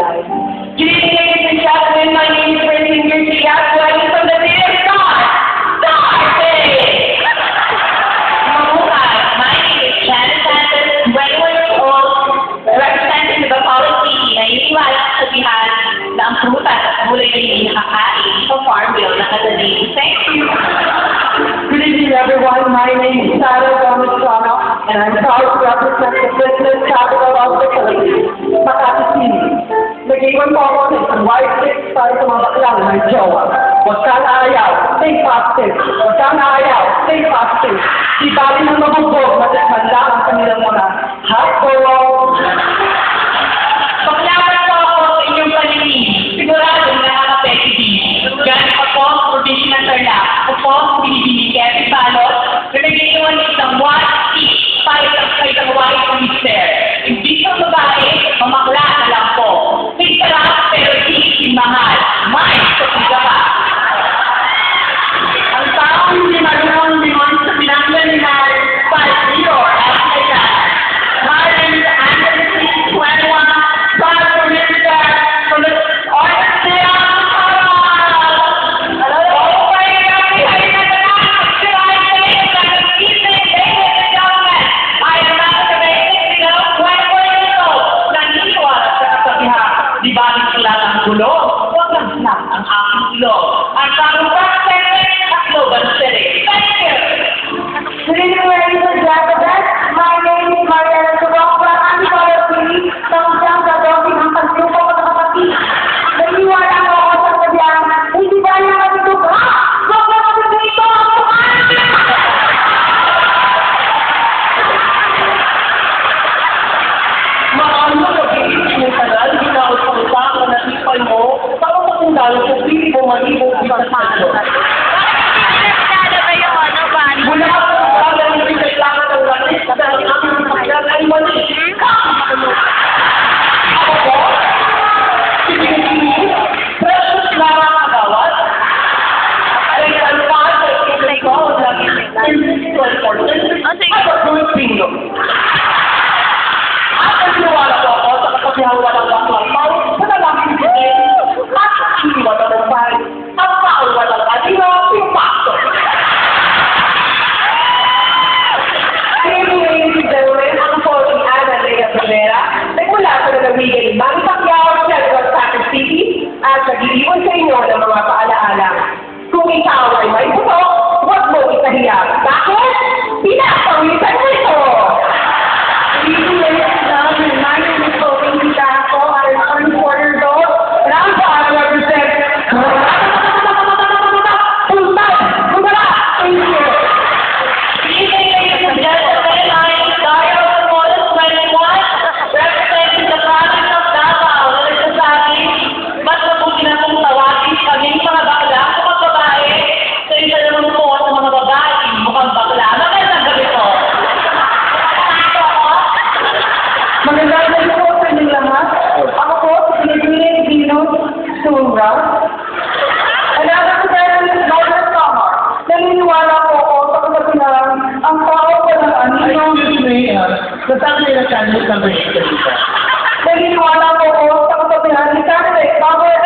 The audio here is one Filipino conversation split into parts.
life. Good evening, ladies and gentlemen. My name is Francine Garcia, joining from the city of Star City! Mabuhay. My name is Janet Santos, 21 years old, representing the Bacolod City. Naniniwala sa sabihan na ang prutas at gulay na hindi nakakain sa farm bill na kadali. Thank you. Good evening, everyone. My name is Sarah Gomez-Tono, and I'm proud to represent the business capital of the Philippines, Makati City. Nag-iwan po ako ng isang white stick para sa mga baklang may jowa. Huwag kang aayaw, stay positive. Huwag kang aayaw, stay positive. Di bali ng mabugbog, matikman lang ang kanilang mga hotdog. Paklaman po ako sa inyong paningin. Siguradong nakaka-petty. Galing pa po sa probinsya ng Tarlac. Ako po sa binibini Kevin Balot na nag-iwan ng isang white stick para sa isang white mister. Hindi sa babae, mamakla na lang po. May sarap pero hindi mahal. May sa ka. Ang taong hindi marunong limon sa pinanggan ni Mar, Palio, Africa. Martin Anderson, 21, proud to minister from the Orchestra of Di ba ang sulat ang gulo? Huwag lang snap ang aking ilo. Ang tamang prospect at global city. Thank you! Good evening, ladies and gentlemen. My name is Mariana Subokra. I'm proud of me. Tanggang gagawin ang pagsuko ko ng kapatid. Naniwala ko ako sa sabihan, hindi ba niya matutog? Ha? Huwag na matutog ito! Maano nag-iisip mo kanal, ginausalita ka na ipay mo, para sa kung dalo kung hindi mo malibog sa salo. Mula ka sa kanya hindi kailangan ng lalis dahil ang aming sakyan ay mali. Ako po, sige, precious lang ang agawat. Ay kalpaan sa ikay ko, lagi nila. At ang gawin pinyo. At ang sinuwala ko ako sa kasabihan walang baklang pao, sa nalaking sige, at hindi walang pay, at paol walang adino, yung pasto. Ang following Ana Lea Rivera, nagmula sa nalawigan ng Manny Pacquiao, Central Soccer City, at nag-iiwan sa inyo ng mga paalaala. Kung ikaw ay may buto, huwag mo itahiya. Bakit? Pinapawisan mo ito! Dito ladies and gentlemen, my name is Chloe Titaco. I'm 24 years old, and I'm proud to represent Thank you. Good evening, ladies and gentlemen. I am Dario Pamolas, 21, representing the province of Davao. Nagsasabi, mas mabuti na kung tawagin kaming mga bakla sa mga babae sa isa naman po sa mga babae mukhang bakla. Magandang gabi po. Sakto ako? Magandang gabi po sa inyong lahat. Ako po, si Pinagilin Dino Sura. And I represent Northern Samar. Naniniwala po ako sa kasabihan, ang tao walang anino. Naniniwala po ako sa kasabihan ni Catholic, Power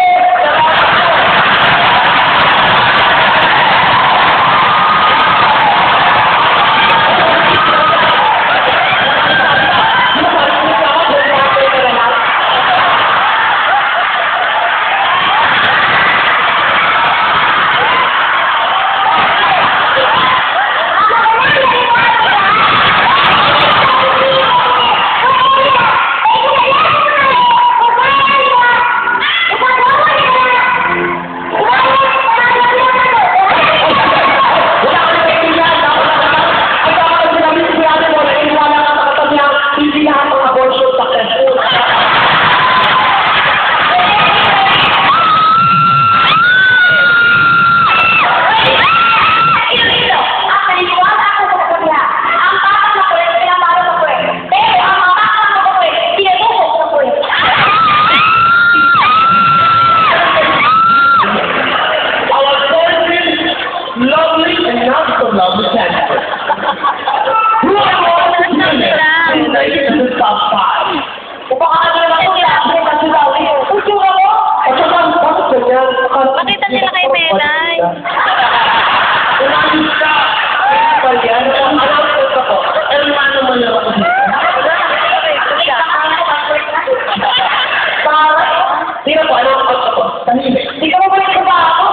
Sino po? Ano ako? Tahimik. Hindi ka mabalik ka ba ako?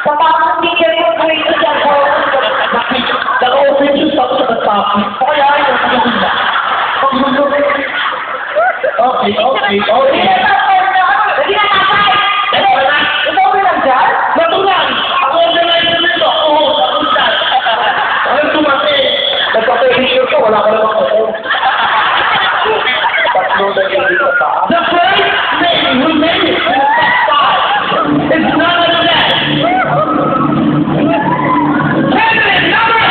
Papasok teacher ko ko ito siya ko. Bakit? Naka-open shoes ako sa topic. O kaya ayaw ko yung iba. Okay. Hindi na tapos na ako. Hindi na tapos. Ikaw ba nandyan? Natural! Ako ang organizer nito. Oo, natural. Anong tumaki? Nagpa-picture ko, wala ka naman ako. The first name who made it to the top 5 is none other than candidate number 8!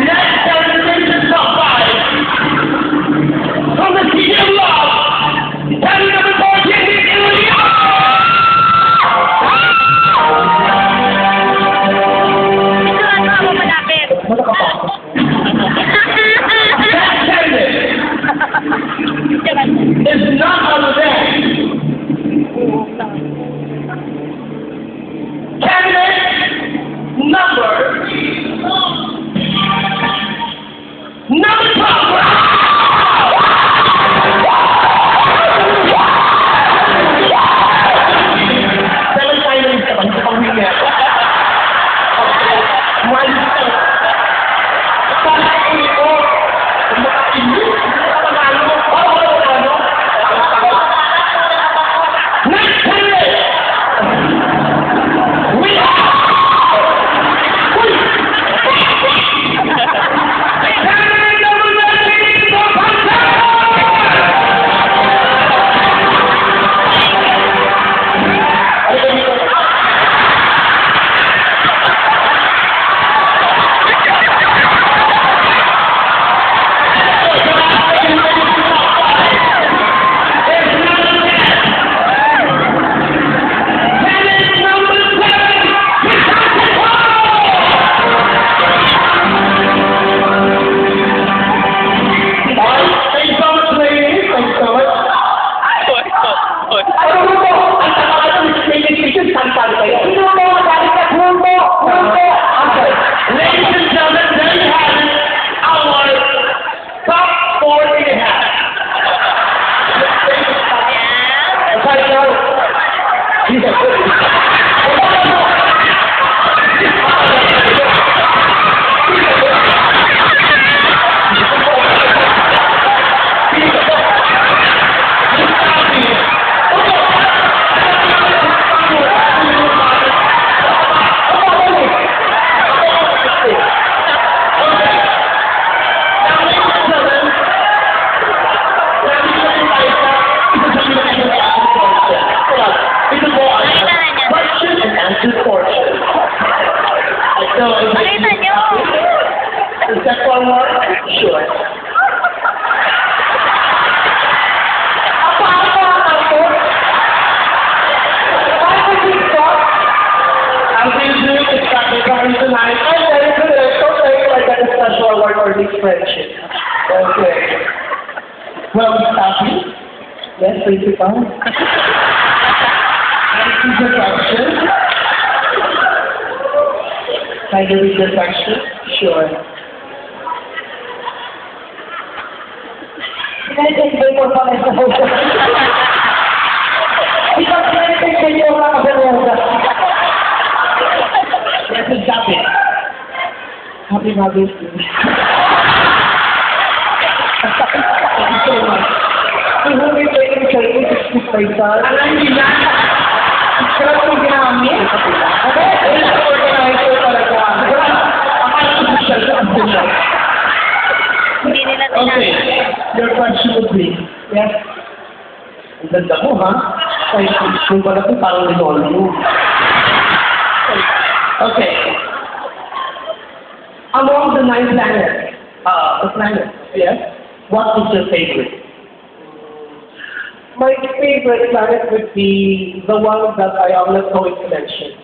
Next candidate is top 5 from the City of Love, candidate number 14 is Ilya! That candidate is none other than candidate number 7 finalists naman sa pang-winner. Next candidate! We have candidate number 19 for Panther! Ladies and gentlemen, there you have it, our top 4.5. Right now, question and answer portion. So, is Pakita nyo! that one more? Sure. I'm going to do it is covering tonight. And then it's going to like a special award for this friendship. Okay. Well, Miss Taffy? Yes, principal? Answer the question. Can you read the question? Sure. Pinag-explain ko pa kayo sa host. Ikaw pinag-explain ko pa sa host. Yes, it's Taffy. Happy Mother's Day. Thank you so much. Kung hindi pwede ko kayo, 65 sa... Ano hindi na? Sarap ko ginamit. Okay, it's organizer talaga. Akala ko siya sa abdomen. Hindi nila Okay, your question would be, Yes. ang ganda mo, ha? Ay, kung pala ko parang Rinaldo. Okay. Among the 9 planets, yes, what is your favorite? My favorite planet would be the one that I am not going to mention.